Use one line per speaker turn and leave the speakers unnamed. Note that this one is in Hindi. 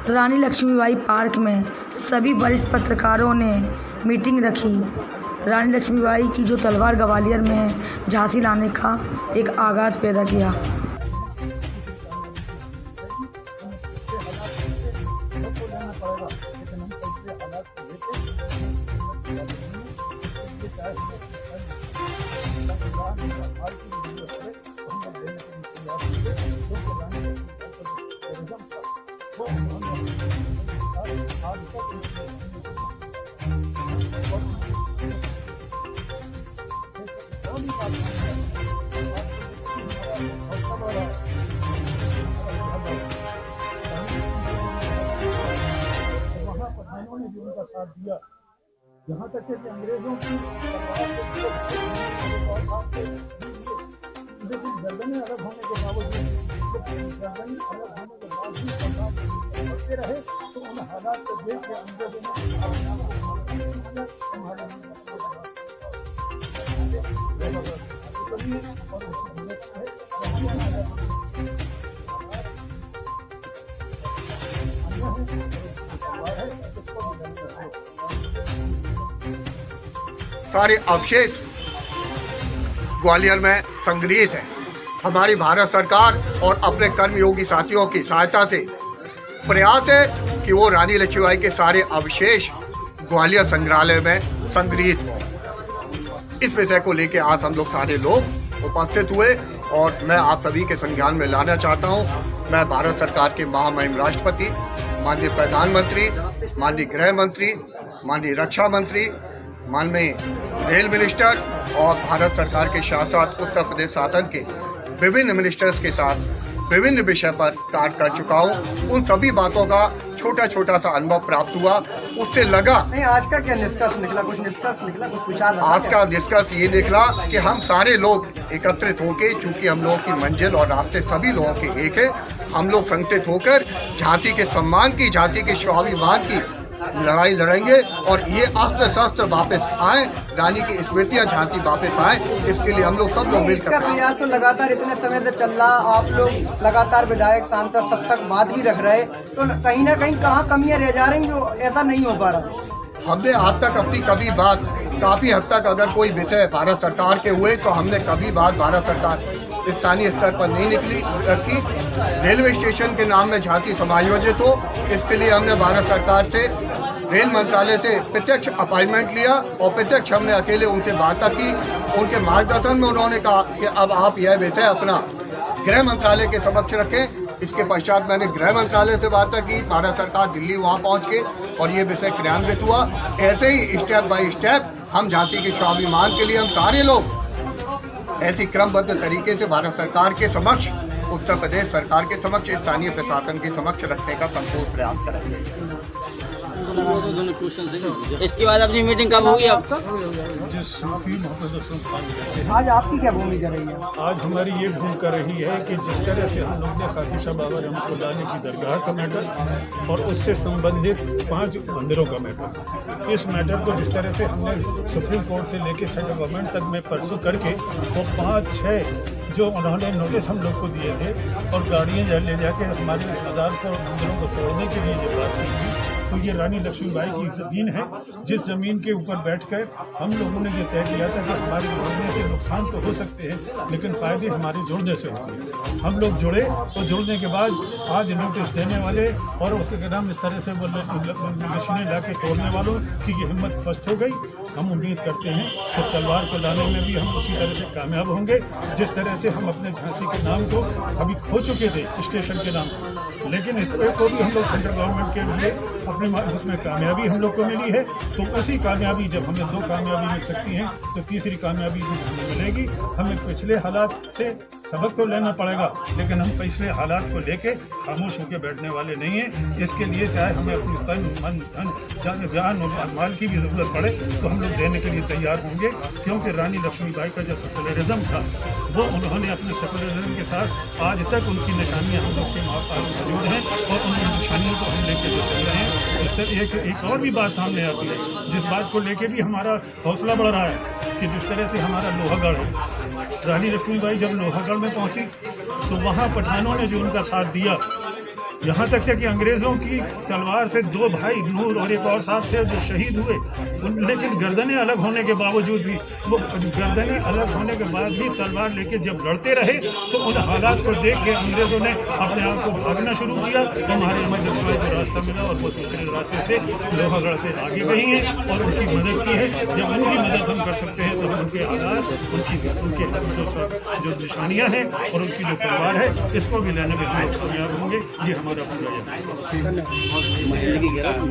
रानी लक्ष्मीबाई पार्क में सभी वरिष्ठ पत्रकारों ने मीटिंग रखी। रानी लक्ष्मीबाई की जो तलवार ग्वालियर में झांसी लाने का एक आगाज़ पैदा किया।
ने भी उनका साथ दिया। यहाँ तक कि अंग्रेजों की गर्दनें अलग होने के बावजूद बढ़ते रहे, तो उन हालात को देख के अंग्रेजों
सारे अवशेष ग्वालियर में संग्रहित हैं। हमारी भारत सरकार और अपने कर्मयोगी साथियों की सहायता से प्रयास है कि वो रानी लक्ष्मीबाई के सारे अवशेष ग्वालियर संग्रहालय में संग्रहित हों। इस विषय को लेकर आज हम लोग सारे लोग उपस्थित हुए और मैं आप सभी के संज्ञान में लाना चाहता हूं। मैं भारत सरकार के महामहिम राष्ट्रपति, माननीय प्रधानमंत्री, माननीय गृह मंत्री, माननीय रक्षा मंत्री, माननीय रेल मिनिस्टर और भारत सरकार के साथ उत्तर प्रदेश शासन के विभिन्न मिनिस्टर्स के साथ विभिन्न विषय पर कार्य कर चुका हूँ। उन सभी बातों का छोटा छोटा सा अनुभव प्राप्त हुआ। उससे लगा
नहीं, आज का क्या निष्कर्ष निकला? कुछ निष्कर्ष निकला, कुछ विचार?
आज का निष्कर्ष ये निकला कि हम सारे लोग एकत्रित होके, चूंकि हम लोगों की मंजिल और रास्ते सभी लोगों के एक है, हम लोग संगठित होकर झांसी के सम्मान की, झांसी के स्वाभिमान की लड़ाई लड़ेंगे और ये अस्त्र शस्त्र वापस आए, रानी की स्मृतियां झांसी वापस आए। इसके लिए हम लोग सब लोग मिलकर
प्रयास तो लगातार इतने समय से चल रहा। आप लोग लगातार विधायक, सांसद सब तक बात भी रख रहे, तो कहीं ना कहीं कहाँ कमियां रह जा रही जो ऐसा नहीं हो पा रहा?
हमने आज तक अपनी कभी बात काफी हद तक अगर कोई विषय भारत सरकार के हुए तो हमने कभी बात भारत सरकार स्थानीय स्तर पर नहीं निकली रखी। रेलवे स्टेशन के नाम में झांसी समायोजित हो, इसके लिए हमने भारत सरकार से, रेल मंत्रालय से प्रत्यक्ष अपॉइंटमेंट लिया और प्रत्यक्ष हमने अकेले उनसे बात की। उनके मार्गदर्शन में उन्होंने कहा कि अब आप यह विषय अपना गृह मंत्रालय के समक्ष रखें। इसके पश्चात मैंने गृह मंत्रालय से बात की, भारत सरकार दिल्ली वहाँ पहुँच के और ये विषय क्रियान्वित हुआ। ऐसे ही स्टेप बाय स्टेप हम झांसी के स्वाभिमान के लिए हम सारे लोग ऐसी क्रमबद्ध तरीके से भारत सरकार के समक्ष, उत्तर प्रदेश सरकार के समक्ष, स्थानीय प्रशासन के समक्ष रखने का संपूर्ण प्रयास करेंगे।
इसके बाद अपनी मीटिंग कब होगी? आपका
आज आपकी क्या भूमिका रही है?
आज हमारी ये भूमिका रही है कि जिस तरह से हम लोग ने खाटू शाह बाबा रहमतुल्लाह की दरगाह का मैटर और उससे संबंधित 5 मंदिरों का मैटर, इस मैटर को जिस तरह से हमने सुप्रीम कोर्ट से लेकर सेंट्रल गवर्नमेंट तक में परसू करके वो 5-6 जो उन्होंने नोटिस हम लोग को दिए थे और गाड़ियाँ ले जाके हमारे मज़ार को, मंदिरों को तोड़ने के लिए ये बात की। तो ये रानी लक्ष्मीबाई की ज़मीन है, जिस ज़मीन के ऊपर बैठकर हम लोगों ने ये तय किया था कि हमारे जुड़ने से नुकसान तो हो सकते हैं लेकिन फ़ायदे हमारे जुड़ने से होंगे। हम लोग जुड़े और जुड़ने के बाद आज नोटिस देने वाले और उसके नाम इस तरह से वो मशीनें ला के तोड़ने वालों की ये हिम्मत फस्त हो गई। हम उम्मीद करते हैं कि तलवार को लाने में भी हम उसी तरह से कामयाब होंगे जिस तरह से हम अपने झांसी के नाम को अभी खो चुके थे, स्टेशन के नाम को, लेकिन इस पर को भी हम लोग सेंट्रल गवर्नमेंट के लिए अपने उसमें कामयाबी हम लोग को मिली है। तो उसी कामयाबी, जब हमें 2 कामयाबी मिल सकती हैं तो तीसरी कामयाबी भी हमें मिलेगी। हमें पिछले हालात से सबक तो लेना पड़ेगा लेकिन हम पिछले हालात को लेके खामोश होकर बैठने वाले नहीं हैं। इसके लिए चाहे हमें अपनी तन, मन, धन, जान और माल की भी ज़रूरत पड़े तो हम लोग देने के लिए तैयार होंगे, क्योंकि रानी लक्ष्मीबाई का जो सेकुलरिज्म था वो उन्होंने अपने सेकुलरिज्म के साथ आज तक उनकी निशानियाँ हम लोग के पास मौजूद हैं और उन निशानियों को हम लेके जो चल रहे हैं। इस तरह एक और भी बात सामने आती है जिस बात को लेके भी हमारा हौसला बढ़ रहा है कि जिस तरह से हमारा लोहागढ़ है, रानी लक्ष्मीबाई जब लोहागढ़ में पहुंची तो वहां पठानों ने जो उनका साथ दिया यहाँ तक है कि अंग्रेज़ों की तलवार से 2 भाई नूर और एक और साहब थे जो शहीद हुए, लेकिन गर्दनें अलग होने के बावजूद भी वो गर्दनें अलग होने के बाद भी तलवार लेके जब लड़ते रहे तो उन हालात को देख के अंग्रेज़ों ने अपने आप को भागना शुरू किया। तो हमारे अहमद रसूल को रास्ता मिला और वो दूसरे रास्ते से लोहागढ़ से आगे गई हैं और उनकी मदद की है। जब उनकी मदद हम कर सकते हैं तो उनके हालात, उनके जो निशानियाँ हैं और उनकी जो तलवार है, इसको भी लेने में हम कामयाब होंगे। ये हमारा पूरा